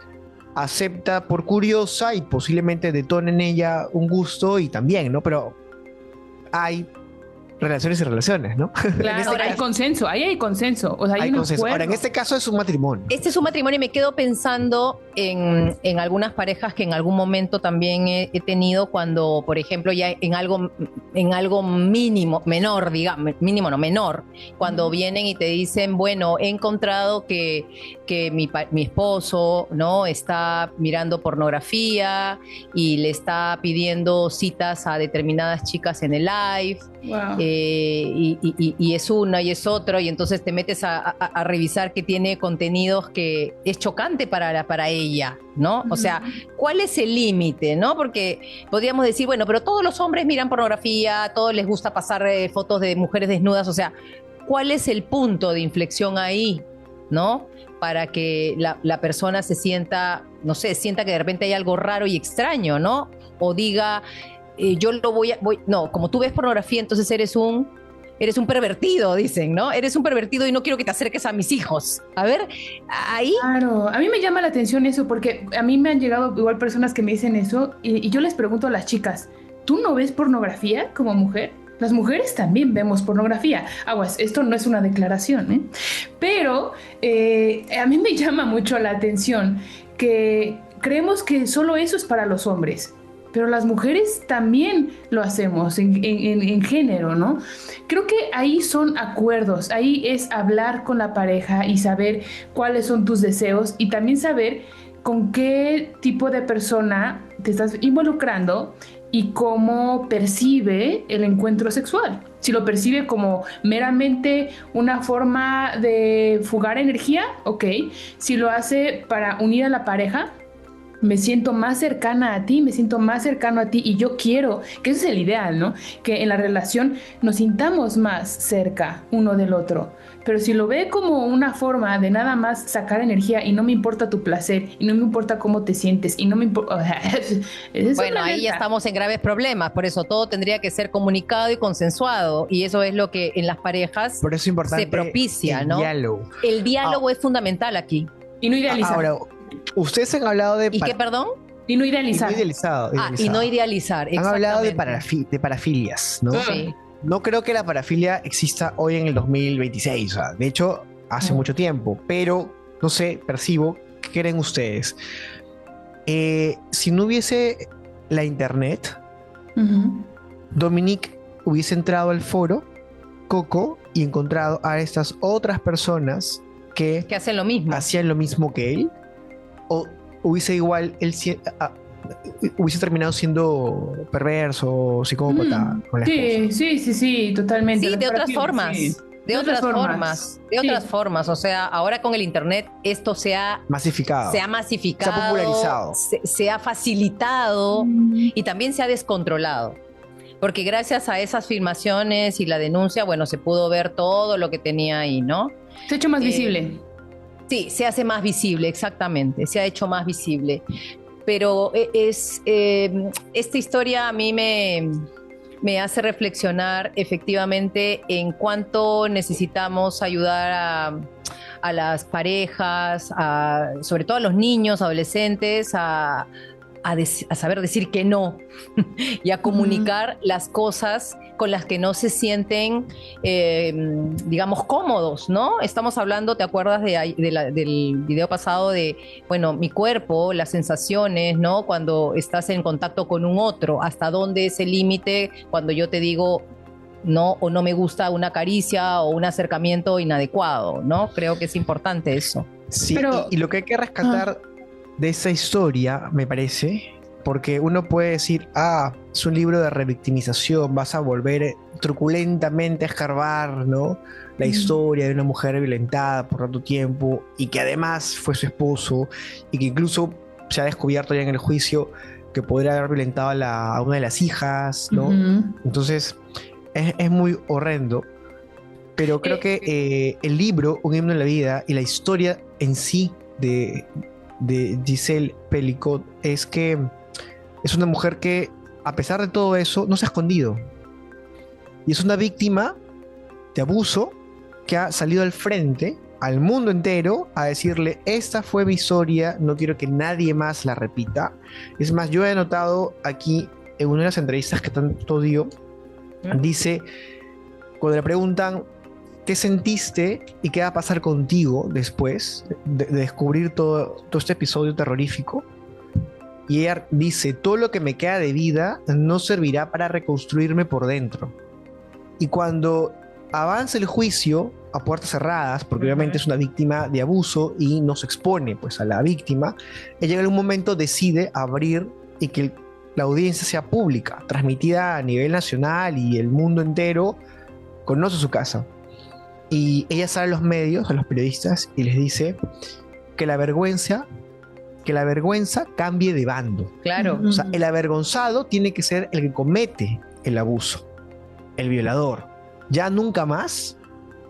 acepta por curiosa y posiblemente detona en ella un gusto y también, ¿no? Pero hay relaciones y relaciones, ¿no? Claro, hay consenso, ahí hay consenso. O sea, hay un consenso. acuerdo. Ahora, en este caso es un matrimonio. Este es un matrimonio y me quedo pensando en algunas parejas que en algún momento también he tenido cuando, por ejemplo, ya en algo mínimo, menor, digamos, mínimo no, menor, cuando vienen y te dicen, bueno, he encontrado que mi esposo, ¿no?, está mirando pornografía y le está pidiendo citas a determinadas chicas en el live. Wow. Y es una y es otro, y entonces te metes a revisar que tiene contenidos que es chocante para ella, ¿no? O sea, ¿cuál es el límite, no? Porque podríamos decir, bueno, pero todos los hombres miran pornografía, a todos les gusta pasar fotos de mujeres desnudas, o sea, ¿cuál es el punto de inflexión ahí, no? Para que la persona se sienta, no sé, sienta que de repente hay algo raro y extraño, ¿no? O diga, yo lo no, como tú ves pornografía, entonces eres un pervertido, dicen, ¿no? Eres un pervertido y no quiero que te acerques a mis hijos. A ver, ahí. Claro, a mí me llama la atención eso, porque a mí me han llegado igual personas que me dicen eso, y yo les pregunto a las chicas, ¿tú no ves pornografía como mujer? Las mujeres también vemos pornografía. Aguas, esto no es una declaración, ¿eh? Pero a mí me llama mucho la atención que creemos que solo eso es para los hombres. Pero las mujeres también lo hacemos en género, ¿no? Creo que ahí son acuerdos, ahí es hablar con la pareja y saber cuáles son tus deseos y también saber con qué tipo de persona te estás involucrando y cómo percibe el encuentro sexual. Si lo percibe como meramente una forma de fugar energía, ok. Si lo hace para unir a la pareja, me siento más cercana a ti, me siento más cercano a ti y yo quiero, que ese es el ideal, ¿no? Que en la relación nos sintamos más cerca uno del otro. Pero si lo ve como una forma de nada más sacar energía y no me importa tu placer y no me importa cómo te sientes y no me importa... Bueno, ahí ya estamos en graves problemas, por eso todo tendría que ser comunicado y consensuado y eso es lo que en las parejas por eso es importante se propicia, el ¿no? Diálogo. El diálogo es fundamental aquí. Y no idealizar. Ahora, ustedes han hablado de... ¿Y qué, perdón? Y no idealizar. Y no idealizar, han hablado de parafilias, ¿no? Sí. No creo que la parafilia exista hoy en el 2026, o sea, de hecho, hace mucho tiempo, pero, no sé, percibo, ¿qué creen ustedes? Si no hubiese la internet, Dominique hubiese entrado al foro Coco y encontrado a estas otras personas que hacen lo mismo. Hacían lo mismo que él, o hubiese igual él hubiese terminado siendo perverso, psicópata con la esposa. Sí, totalmente. Sí, de otras formas. Sí. De otras formas, o sea, ahora con el internet esto se ha masificado, se ha popularizado, se ha facilitado y también se ha descontrolado. Porque gracias a esas filmaciones y la denuncia, bueno, se pudo ver todo lo que tenía ahí, ¿no? Se ha hecho más visible. Sí, se hace más visible, exactamente, se ha hecho más visible. Pero esta historia a mí me hace reflexionar efectivamente en cuánto necesitamos ayudar a las parejas, sobre todo a los niños, adolescentes, a saber decir que no y a comunicar las cosas con las que no se sienten, digamos, cómodos, ¿no? Estamos hablando, ¿te acuerdas del video pasado de, bueno, mi cuerpo, las sensaciones, ¿no? Cuando estás en contacto con un otro, ¿hasta dónde es el límite cuando yo te digo no o no me gusta una caricia o un acercamiento inadecuado, ¿no? Creo que es importante eso. Sí, pero, y lo que hay que rescatar de esa historia, me parece, porque uno puede decir, es un libro de revictimización, vas a volver truculentamente a escarbar, ¿no? La historia de una mujer violentada por tanto tiempo y que además fue su esposo y que incluso se ha descubierto ya en el juicio que podría haber violentado a una de las hijas, ¿no? Entonces es muy horrendo, pero creo que el libro, Un himno en la vida, y la historia en sí de Giselle Pelicot es que es una mujer que a pesar de todo eso, no se ha escondido. Y es una víctima de abuso que ha salido al frente, al mundo entero, a decirle, esta fue mi historia, no quiero que nadie más la repita. Es más, yo he notado aquí, en una de las entrevistas que tanto dio, dice, cuando le preguntan, ¿qué sentiste y qué va a pasar contigo después de descubrir todo este episodio terrorífico? Y ella dice, todo lo que me queda de vida no servirá para reconstruirme por dentro. Y cuando avanza el juicio a puertas cerradas, porque obviamente es una víctima de abuso y no se expone pues a la víctima, ella en un momento decide abrir y que la audiencia sea pública, transmitida a nivel nacional, y el mundo entero conoce su caso. Y ella sale a los medios, a los periodistas, y les dice que la vergüenza cambie de bando. Claro. O sea, el avergonzado tiene que ser el que comete el abuso, el violador. Ya nunca más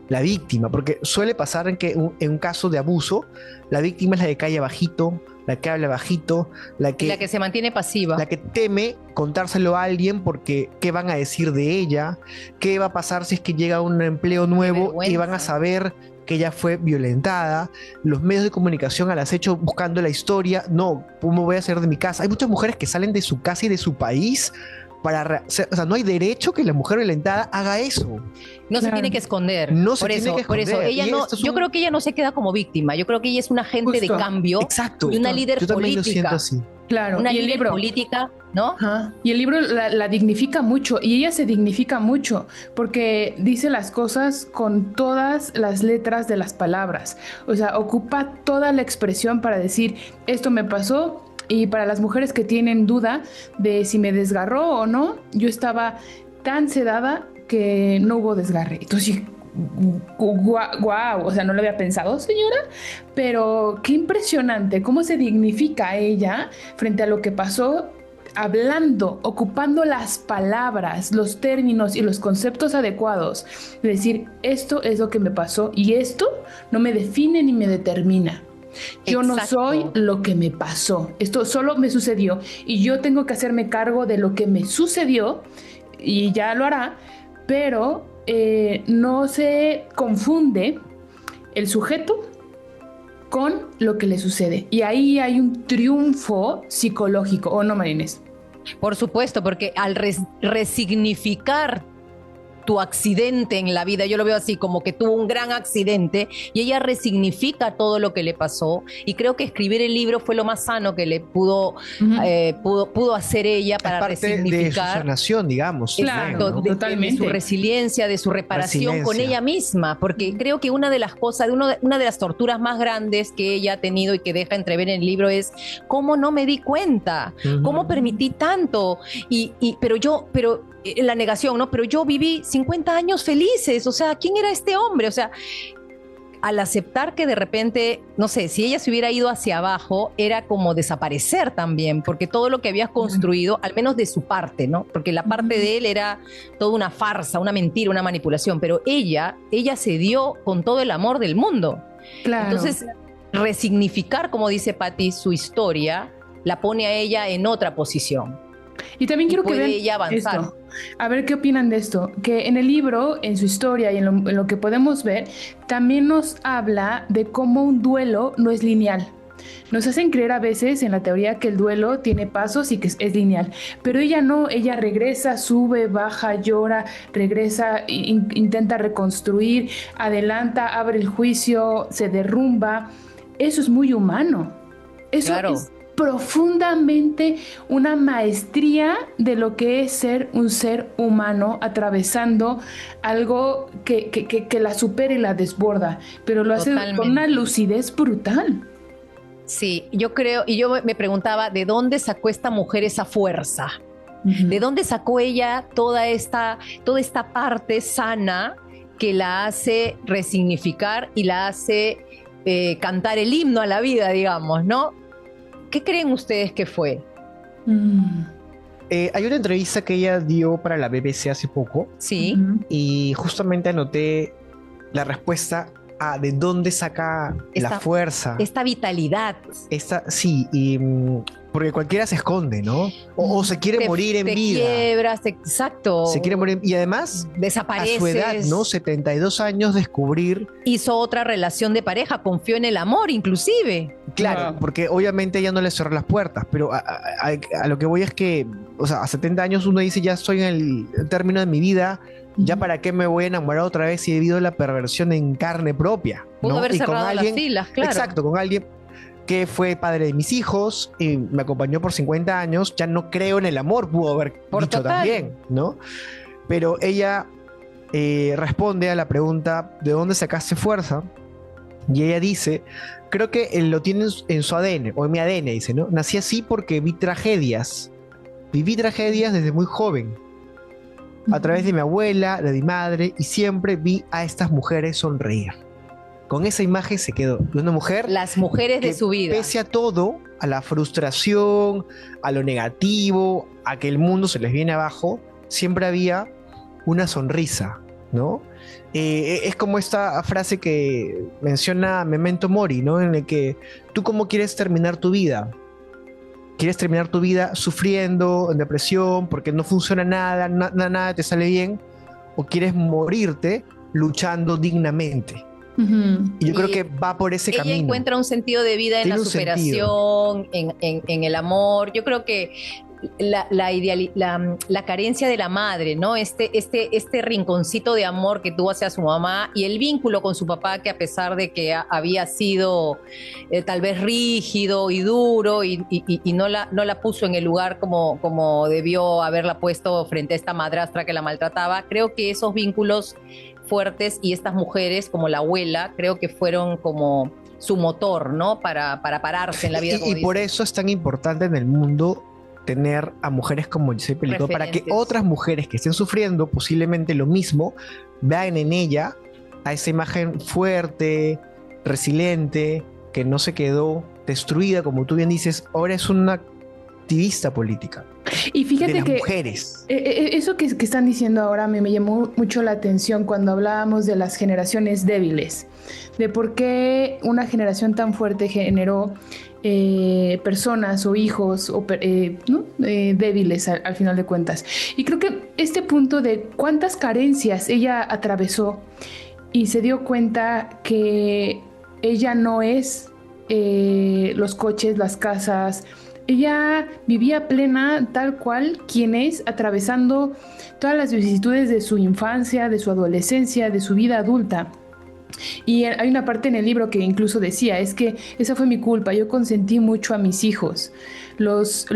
la víctima, porque suele pasar en un caso de abuso, la víctima es la que calla bajito, la que habla bajito, la que se mantiene pasiva, la que teme contárselo a alguien porque qué van a decir de ella, qué va a pasar si es que llega un empleo nuevo y van a saber que ella fue violentada. Los medios de comunicación al acecho buscando la historia, no, ¿cómo voy a hacer de mi casa? Hay muchas mujeres que salen de su casa y de su país o sea, no hay derecho que la mujer violentada haga eso. No se tiene que esconder. No se tiene que esconder. Por eso ella no, yo creo que ella no se queda como víctima. Yo creo que ella es una agente de cambio. Exacto. Y una líder yo también política. Lo siento así. Claro. Una y el líder libro política, ¿no? Ajá. Y el libro la dignifica mucho, y ella se dignifica mucho porque dice las cosas con todas las letras de las palabras. O sea, ocupa toda la expresión para decir, esto me pasó. Y para las mujeres que tienen duda de si me desgarró o no, yo estaba tan sedada que no hubo desgarre. Entonces, guau, o sea, no lo había pensado, señora, pero qué impresionante cómo se dignifica ella frente a lo que pasó, hablando, ocupando las palabras, los términos y los conceptos adecuados. De decir, esto es lo que me pasó y esto no me define ni me determina. Yo no soy lo que me pasó. Esto solo me sucedió y yo tengo que hacerme cargo de lo que me sucedió, y ya lo hará, pero no se confunde el sujeto con lo que le sucede. Y ahí hay un triunfo psicológico, ¿o no, María Inés? Por supuesto, porque al resignificar tu accidente en la vida, yo lo veo así, como que tuvo un gran accidente y ella resignifica todo lo que le pasó, y creo que escribir el libro fue lo más sano que le pudo hacer ella para resignificar de su sanación, digamos. Claro, ¿no? de su resiliencia, de su reparación con ella misma, porque creo que una de las cosas, una de las torturas más grandes que ella ha tenido y que deja entrever en el libro es cómo no me di cuenta, cómo permití tanto, pero la negación, ¿no? Pero yo viví 50 años felices, o sea, ¿quién era este hombre? O sea, al aceptar que de repente, no sé, si ella se hubiera ido hacia abajo, era como desaparecer también, porque todo lo que habías construido, al menos de su parte, ¿no? Porque la parte de él era toda una farsa, una mentira, una manipulación, pero ella se dio con todo el amor del mundo. Claro. Entonces, resignificar, como dice Patti, su historia, la pone a ella en otra posición. Y también quiero que vean ella avanzar. esto. A ver qué opinan de esto. Que en el libro, en su historia y en lo que podemos ver, también nos habla de cómo un duelo no es lineal. Nos hacen creer a veces en la teoría que el duelo tiene pasos y que es lineal, pero ella no, ella regresa, sube, baja, llora, regresa, intenta reconstruir, adelanta, abre el juicio, se derrumba. Eso es muy humano. Eso es profundamente una maestría de lo que es ser un ser humano atravesando algo que la supera y la desborda, pero lo hace con una lucidez brutal. Sí, yo creo, y yo me preguntaba, ¿de dónde sacó esta mujer esa fuerza? ¿De dónde sacó ella toda esta parte sana que la hace resignificar y la hace cantar el himno a la vida, digamos, ¿no? ¿Qué creen ustedes que fue? Hay una entrevista que ella dio para la BBC hace poco. Sí. Y justamente anoté la respuesta a de dónde saca la fuerza. Esta vitalidad. Sí, y Porque cualquiera se esconde, ¿no? O se quiere morir en vida. Quiebras, exacto. Se quiere morir. Y además, desapareces. A su edad, ¿no? 72 años, descubrir. Hizo otra relación de pareja, confió en el amor, inclusive. Claro, porque obviamente ella no le cerró las puertas, pero a lo que voy es que, o sea, a 70 años uno dice, ya estoy en el término de mi vida, ya para qué me voy a enamorar otra vez si he vivido la perversión en carne propia, ¿no? Pudo haber y cerrado con alguien, las filas, claro. Exacto, con alguien que fue padre de mis hijos y me acompañó por 50 años, ya no creo en el amor, pudo haber dicho total. También, ¿no? Pero ella responde a la pregunta, ¿de dónde sacaste fuerza? Y ella dice, creo que lo tiene en su ADN, o en mi ADN, dice, ¿no? Nací así porque viví tragedias desde muy joven, a través de mi abuela, de mi madre, y siempre vi a estas mujeres sonreír. Con esa imagen se quedó, de una mujer... Las mujeres de su vida. Pese a todo, a la frustración, a lo negativo, a que el mundo se les viene abajo, siempre había una sonrisa, ¿no? Es como esta frase que menciona Memento Mori, ¿no? En el que tú cómo quieres terminar tu vida. ¿Quieres terminar tu vida sufriendo, en depresión, porque no funciona nada, nada te sale bien? ¿O quieres morirte luchando dignamente? Y yo creo que va por ese camino. Ella encuentra un sentido de vida en la superación, en el amor. Yo creo que la carencia de la madre, ¿no? Este rinconcito de amor que tuvo hacia su mamá y el vínculo con su papá, que a pesar de que había sido tal vez rígido y duro y no la puso en el lugar como debió haberla puesto frente a esta madrastra que la maltrataba, creo que esos vínculos fuertes y estas mujeres como la abuela creo que fueron como su motor, ¿no? Para pararse en la vida. Y por eso es tan importante en el mundo tener a mujeres como Giselle Pelicot, para que otras mujeres que estén sufriendo posiblemente lo mismo vean en ella a esa imagen fuerte, resiliente, que no se quedó destruida, como tú bien dices, ahora es una activista política. Y fíjate de las que mujeres. Eso que están diciendo ahora me llamó mucho la atención cuando hablábamos de las generaciones débiles, de por qué una generación tan fuerte generó personas o hijos ¿no? Débiles al final de cuentas. Y creo que este punto de cuántas carencias ella atravesó y se dio cuenta que ella no es los coches, las casas. Ella vivía plena tal cual quien es, atravesando todas las vicisitudes de su infancia, de su adolescencia, de su vida adulta. Y hay una parte en el libro que incluso decía, es que esa fue mi culpa, yo consentí mucho a mis hijos, los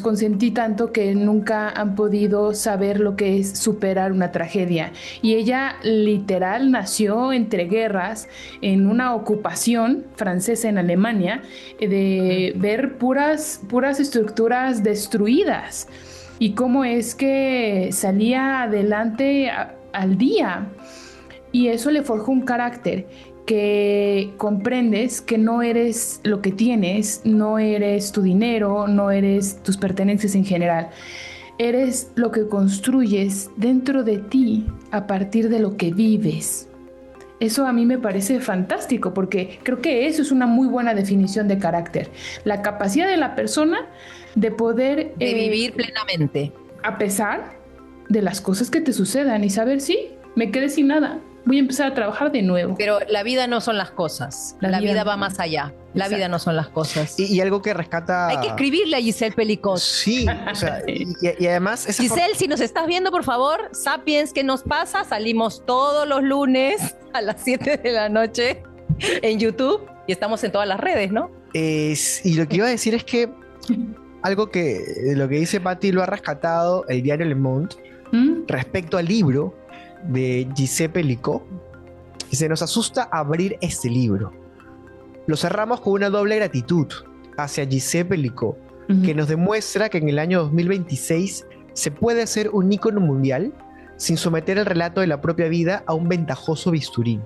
consentí tanto que nunca han podido saber lo que es superar una tragedia. Y ella literal nació entre guerras, en una ocupación francesa en Alemania, de ver puras estructuras destruidas y cómo es que salía adelante al día. Y eso le forjó un carácter que comprendes que no eres lo que tienes, no eres tu dinero, no eres tus pertenencias en general. Eres lo que construyes dentro de ti a partir de lo que vives. Eso a mí me parece fantástico porque creo que eso es una muy buena definición de carácter. La capacidad de la persona de poder... de vivir plenamente. A pesar de las cosas que te sucedan y saber, sí, me quedé sin nada. Voy a empezar a trabajar de nuevo. Pero la vida no son las cosas. La vida va más allá. La vida no son las cosas. Y algo que rescata... Hay que escribirle a Giselle Pelicot. Sí, o sea, y además... Giselle, si nos estás viendo, por favor, Sapiens, ¿qué nos pasa? Salimos todos los lunes a las 7 de la noche en YouTube y estamos en todas las redes, ¿no? Y lo que iba a decir es que algo que lo que dice Patti lo ha rescatado el diario Le Monde respecto al libro de Giselle Pelicot, y se nos asusta abrir este libro. Lo cerramos con una doble gratitud hacia Giselle Pelicot, que nos demuestra que en el año 2026 se puede ser un ícono mundial sin someter el relato de la propia vida a un ventajoso bisturí.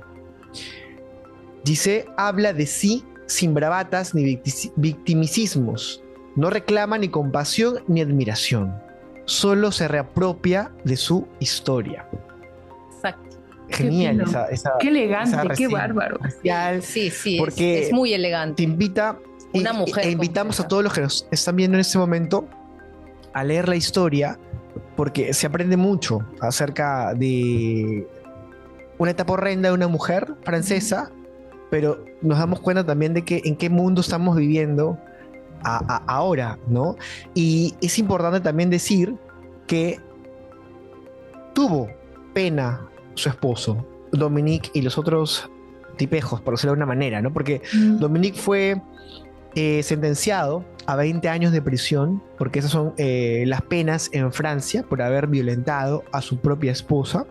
Giselle habla de sí sin bravatas ni victimicismos, no reclama ni compasión ni admiración, solo se reapropia de su historia. Exacto. Genial qué elegante, qué bárbaro. Sí, porque es muy elegante. Te invita Una mujer. E invitamos completa. a todos los que nos están viendo en este momento a leer la historia, porque se aprende mucho acerca de una etapa horrenda de una mujer francesa, pero nos damos cuenta también de que en qué mundo estamos viviendo ahora, ¿no? Y es importante también decir que tuvo pena su esposo, Dominique, y los otros tipejos, por decirlo de una manera, ¿no? Porque Dominique fue sentenciado a 20 años de prisión, porque esas son las penas en Francia por haber violentado a su propia esposa,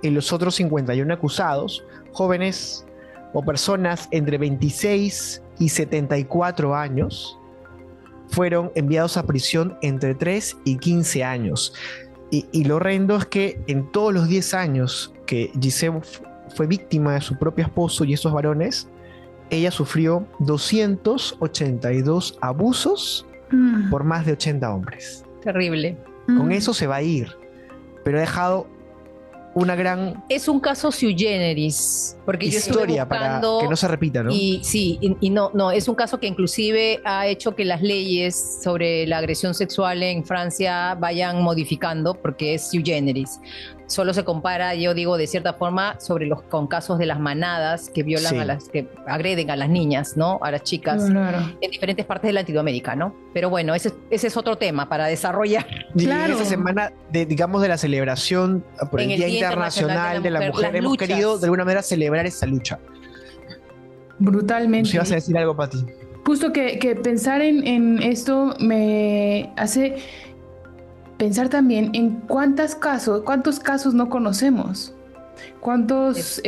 y los otros 51 acusados, jóvenes o personas entre 26 y 74 años, fueron enviados a prisión entre 3 y 15 años. Y lo horrendo es que en todos los 10 años que Giselle fue víctima de su propio esposo y estos varones, ella sufrió 282 abusos por más de 80 hombres. Terrible. Con eso se va a ir, pero ha dejado una gran Es un caso sui generis, porque yo estuve historia para buscando que no se repita, ¿no? y sí, y no, es un caso que inclusive ha hecho que las leyes sobre la agresión sexual en Francia vayan modificando, porque es sui generis. Solo se compara, yo digo, de cierta forma, con casos de las manadas que violan Sí. que agreden a las niñas, ¿no? A las chicas, Claro. en diferentes partes de Latinoamérica, ¿no? Pero bueno, ese es otro tema para desarrollar. Y Claro. esta semana, digamos, de la celebración por el En el Día Día Internacional de la Mujer, las hemos luchas. querido de alguna manera celebrar esta lucha. Brutalmente. Si vas a decir algo, Pati. Justo que pensar en esto me hace pensar también en cuántos casos no conocemos, cuántos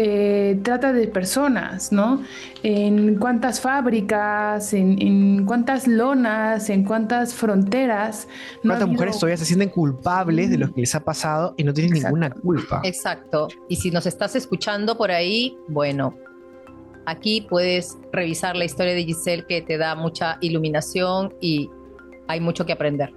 trata de personas, ¿no? En cuántas fábricas, en cuántas lonas, en cuántas fronteras. No ha ¿Cuántas mujeres habido- todavía se sienten culpables de lo que les ha pasado y no tienen Exacto. ninguna culpa? Exacto. Y si nos estás escuchando por ahí, bueno, aquí puedes revisar la historia de Giselle, que te da mucha iluminación y hay mucho que aprender.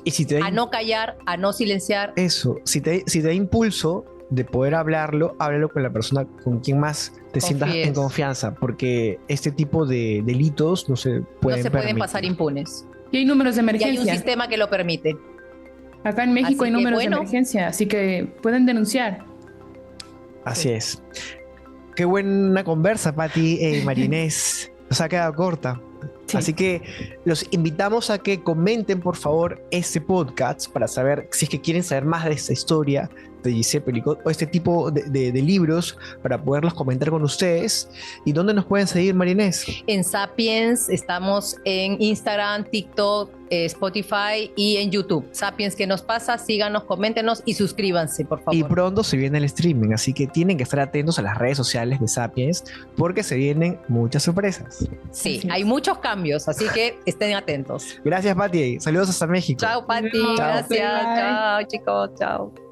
Y si te da A no callar, a no silenciar. eso, si te da impulso de poder hablarlo, háblalo con la persona con quien más te sientas Confíes. en confianza, porque este tipo de delitos no se No pueden se pueden permitir. pasar impunes. Y hay números de Y hay un emergencia. sistema que lo permite. Acá en México Así hay que, números bueno. de emergencia, así que pueden denunciar. Así es. Qué buena conversa, Pati y Marinés. Nos ha quedado corta. Sí. Así que los invitamos a que comenten, por favor, este podcast para saber si es que quieren saber más de esta historia de Giselle Pelicot o este tipo de libros para poderlos comentar con ustedes. ¿Y dónde nos pueden seguir, Marinés? En Sapiens estamos en Instagram, TikTok, Spotify y en YouTube. Sapiens, ¿qué nos pasa? Síganos, coméntenos y suscríbanse, por favor. Y pronto se viene el streaming, así que tienen que estar atentos a las redes sociales de Sapiens porque se vienen muchas sorpresas. Sí, Así es. hay muchos cambios, así que estén atentos. Gracias, Pati. Saludos hasta México. Chao, Pati. Chao, Gracias. bye. Chao, chicos. Chao.